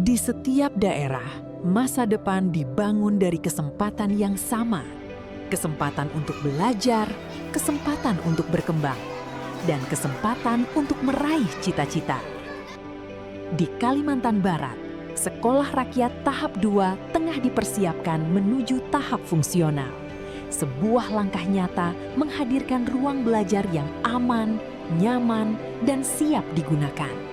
Di setiap daerah, masa depan dibangun dari kesempatan yang sama. Kesempatan untuk belajar, kesempatan untuk berkembang, dan kesempatan untuk meraih cita-cita. Di Kalimantan Barat, Sekolah Rakyat Tahap 2 tengah dipersiapkan menuju tahap fungsional. Sebuah langkah nyata menghadirkan ruang belajar yang aman, nyaman, dan siap digunakan.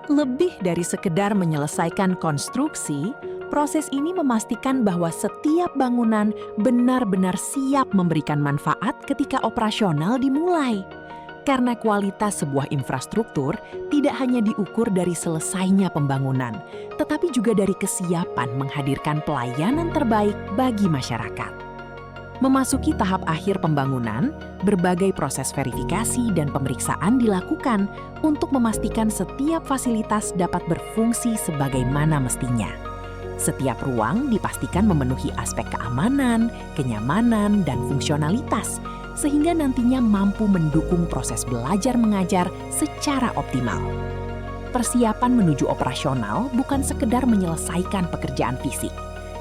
Lebih dari sekedar menyelesaikan konstruksi, proses ini memastikan bahwa setiap bangunan benar-benar siap memberikan manfaat ketika operasional dimulai. Karena kualitas sebuah infrastruktur tidak hanya diukur dari selesainya pembangunan, tetapi juga dari kesiapan menghadirkan pelayanan terbaik bagi masyarakat. Memasuki tahap akhir pembangunan, berbagai proses verifikasi dan pemeriksaan dilakukan untuk memastikan setiap fasilitas dapat berfungsi sebagaimana mestinya. Setiap ruang dipastikan memenuhi aspek keamanan, kenyamanan, dan fungsionalitas, sehingga nantinya mampu mendukung proses belajar mengajar secara optimal. Persiapan menuju operasional bukan sekedar menyelesaikan pekerjaan fisik.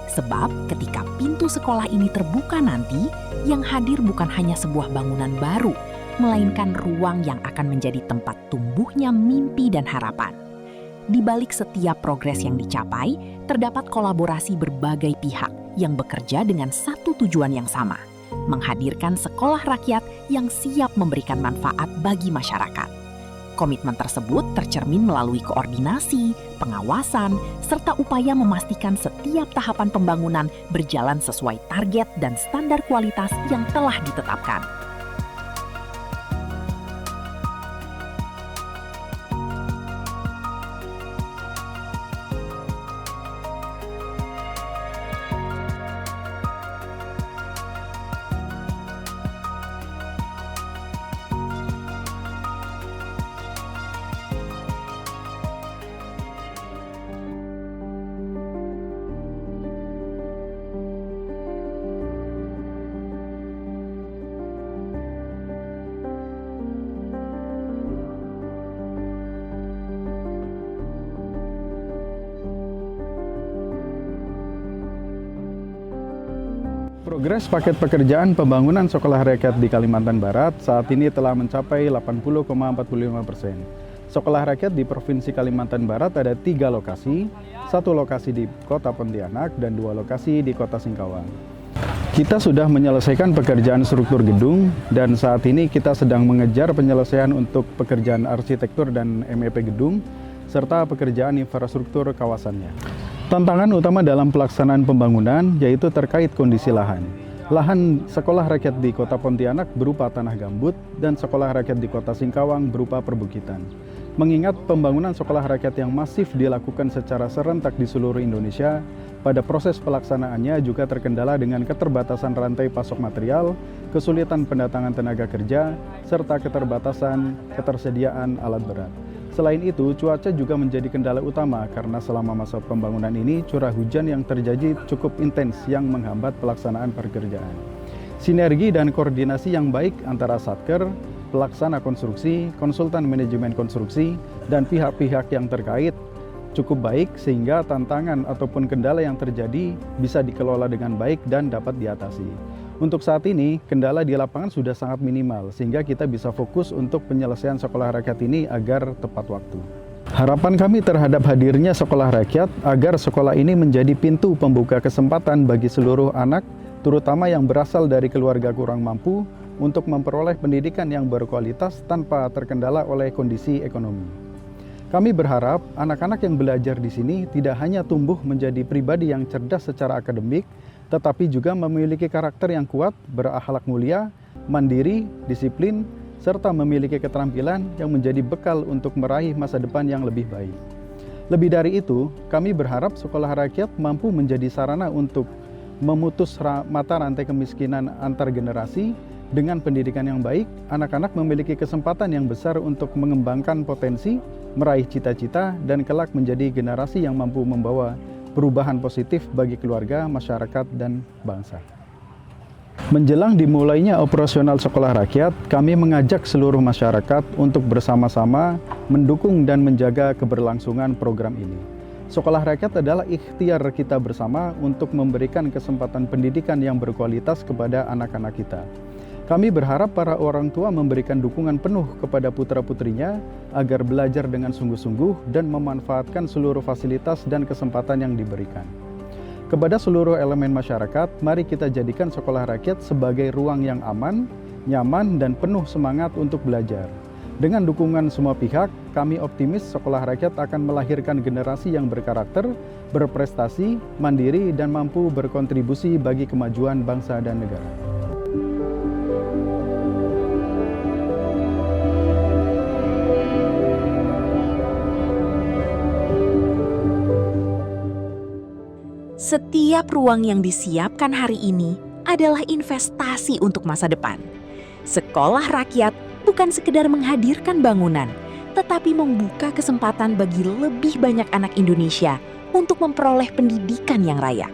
Sebab ketika pintu sekolah ini terbuka nanti, yang hadir bukan hanya sebuah bangunan baru, melainkan ruang yang akan menjadi tempat tumbuhnya mimpi dan harapan. Di balik setiap progres yang dicapai, terdapat kolaborasi berbagai pihak yang bekerja dengan satu tujuan yang sama, menghadirkan sekolah rakyat yang siap memberikan manfaat bagi masyarakat. Komitmen tersebut tercermin melalui koordinasi, pengawasan, serta upaya memastikan setiap tahapan pembangunan berjalan sesuai target dan standar kualitas yang telah ditetapkan. Progres paket pekerjaan pembangunan sekolah rakyat di Kalimantan Barat saat ini telah mencapai 80,45%. Sekolah rakyat di Provinsi Kalimantan Barat ada 3 lokasi, 1 lokasi di Kota Pontianak dan 2 lokasi di Kota Singkawang. Kita sudah menyelesaikan pekerjaan struktur gedung dan saat ini kita sedang mengejar penyelesaian untuk pekerjaan arsitektur dan MEP gedung serta pekerjaan infrastruktur kawasannya. Tantangan utama dalam pelaksanaan pembangunan yaitu terkait kondisi lahan. Lahan sekolah rakyat di Kota Pontianak berupa tanah gambut dan sekolah rakyat di Kota Singkawang berupa perbukitan. Mengingat pembangunan sekolah rakyat yang masif dilakukan secara serentak di seluruh Indonesia, pada proses pelaksanaannya juga terkendala dengan keterbatasan rantai pasok material, kesulitan pendatangan tenaga kerja, serta ketersediaan alat berat. Selain itu, cuaca juga menjadi kendala utama karena selama masa pembangunan ini curah hujan yang terjadi cukup intens yang menghambat pelaksanaan pekerjaan. Sinergi dan koordinasi yang baik antara Satker, pelaksana konstruksi, konsultan manajemen konstruksi, dan pihak-pihak yang terkait cukup baik sehingga tantangan ataupun kendala yang terjadi bisa dikelola dengan baik dan dapat diatasi. Untuk saat ini, kendala di lapangan sudah sangat minimal, sehingga kita bisa fokus untuk penyelesaian sekolah rakyat ini agar tepat waktu. Harapan kami terhadap hadirnya sekolah rakyat agar sekolah ini menjadi pintu pembuka kesempatan bagi seluruh anak, terutama yang berasal dari keluarga kurang mampu, untuk memperoleh pendidikan yang berkualitas tanpa terkendala oleh kondisi ekonomi. Kami berharap anak-anak yang belajar di sini tidak hanya tumbuh menjadi pribadi yang cerdas secara akademik, tetapi juga memiliki karakter yang kuat, berakhlak mulia, mandiri, disiplin, serta memiliki keterampilan yang menjadi bekal untuk meraih masa depan yang lebih baik. Lebih dari itu, kami berharap sekolah rakyat mampu menjadi sarana untuk memutus mata rantai kemiskinan antar generasi. Dengan pendidikan yang baik, anak-anak memiliki kesempatan yang besar untuk mengembangkan potensi, meraih cita-cita, dan kelak menjadi generasi yang mampu membawa perubahan positif bagi keluarga, masyarakat, dan bangsa. Menjelang dimulainya operasional sekolah rakyat, kami mengajak seluruh masyarakat untuk bersama-sama mendukung dan menjaga keberlangsungan program ini. Sekolah rakyat adalah ikhtiar kita bersama untuk memberikan kesempatan pendidikan yang berkualitas kepada anak-anak kita. Kami berharap para orang tua memberikan dukungan penuh kepada putra-putrinya agar belajar dengan sungguh-sungguh dan memanfaatkan seluruh fasilitas dan kesempatan yang diberikan. Kepada seluruh elemen masyarakat, mari kita jadikan sekolah rakyat sebagai ruang yang aman, nyaman, dan penuh semangat untuk belajar. Dengan dukungan semua pihak, kami optimis sekolah rakyat akan melahirkan generasi yang berkarakter, berprestasi, mandiri, dan mampu berkontribusi bagi kemajuan bangsa dan negara. Setiap ruang yang disiapkan hari ini adalah investasi untuk masa depan. Sekolah rakyat bukan sekedar menghadirkan bangunan, tetapi membuka kesempatan bagi lebih banyak anak Indonesia untuk memperoleh pendidikan yang layak.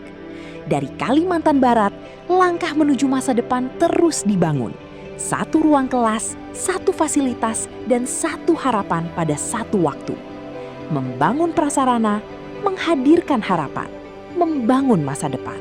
Dari Kalimantan Barat, langkah menuju masa depan terus dibangun. Satu ruang kelas, satu fasilitas, dan satu harapan pada satu waktu. Membangun prasarana, menghadirkan harapan, membangun masa depan.